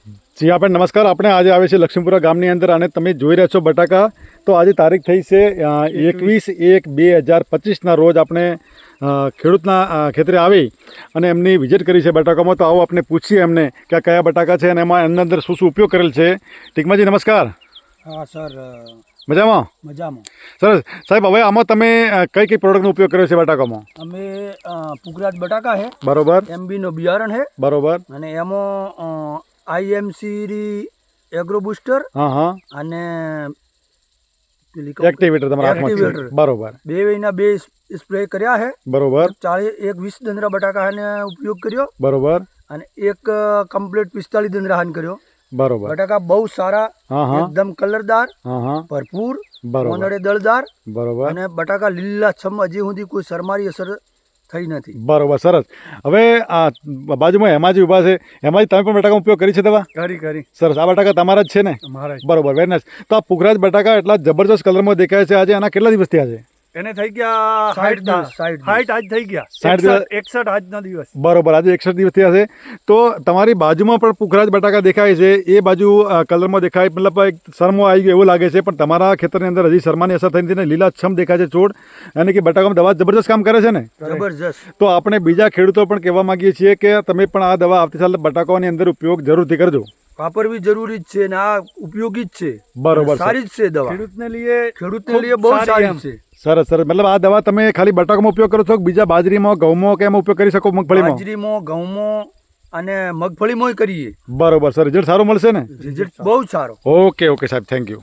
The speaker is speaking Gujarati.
જી આપણે નમસ્કાર. આપણે આજે આવે છે લક્ષ્મીપુરા ગામની અંદર અને તમે જોઈ રહ્યા છો બટાકા. તો આજે તારીખ થઈ છે 21/1/2025ના રોજ આપણે ખેડૂતના ખેતરે આવી અને એમની વિઝિટ કરી છે બટાકામાં. તો આવો આપણે પૂછીએ એમને કે આ કયા બટાકા છે અને એમાં એમની અંદર શું શું ઉપયોગ કરેલ છે. ટીકમાજી નમસ્કાર. હા સર, મજામાં? મજામાં. સરસ સાહેબ, હવે આમાં તમે કઈ કઈ પ્રોડક્ટનો ઉપયોગ કર્યો છે બટાકામાં? અમે પુગરાજ બટાકા હે, બરોબર MB નો બિયારણ હે, બરોબર. અને એમાં IMC એગ્રો બુસ્ટર હા હા, અને એક્ટિવેટર તમારા હાથમાં છે. એક્ટિવેટર. બરોબર બે વયના બે સ્પ્રે કર્યા હે. બરોબર 20 દંદરા બટાકા ને ઉપયોગ કર્યો બરોબર અને એક કમ્પ્લીટ 45 દંદરા હાન કર્યો. બરોબર. બટાકા બહુ સારા, હા હા એકદમ કલરદાર, હા હા, ભરપૂર, બરોબર મોનડે દળદાર, બરોબર અને બટાકા લીલાછમ, હજી સુધી કોઈ સરમારી અસર થઈ નથી. બરોબર. સરસ. હવે આ બાજુમાં હેમાજી ઊભા છે. હેમાજી, તમે પણ બટાકાનો ઉપયોગ કરી છે દવા? કરી. સરસ. આ બટાકા તમારા જ છે ને? મારા બરોબર, વેરી નાઇસ. તો આ પુખરાજ બટાકા એટલા જબરજસ્ત કલરમાં દેખાય છે. આજે આના કેટલા દિવસ થયા છે? એને થઈ ગયા 60 આજ થઈ ગયા 60 61 આજનો દિવસ. બરોબર, આજે 61 દિવસ થયા છે. તો તમારી બાજુમાં પણ પુખરાજ બટાકા દેખાય છે. એ બાજુ કલરમાં દેખાય, મતલબ એક શરમો આવી ગયો એવું લાગે છે, પણ તમારા ખેતરની અંદર હજી શરમાની અસર થઈ નથી ને લીલાછમ દેખાય છે છોડ. અને કે બટાકામાં દવા જબરજસ્ત કામ કરે છે ને? જબરજસ્ત. તો આપણે બીજા ખેડૂતો પણ કહેવા માંગીએ છીએ કે તમે પણ આ દવા આવતી સાલ બટાકાની અંદર ઉપયોગ જરૂરથી કરજો. વાપરવી જરૂરી જ છે ને આ ઉપયોગી જ છે. બરોબર, સારી જ છે દવા. ખેડૂતને લીએ બહુ સારી છે. સરસ સરસ. મતલબ આ દવા તમે ખાલી બટાકામાં ઉપયોગ કરો છો કે બીજા બાજરીમાં, ઘઉંમાં કે એમાં ઉપયોગ કરી શકો? મગફળીમાં? બાજરીમાં, ઘઉંમાં અને મગફળીમાં કરીએ. બરોબર સર, રિઝલ્ટ સારું મળશે ને? રિઝલ્ટ બહુ સારો. ઓકે ઓકે સાહેબ, થેન્ક યુ.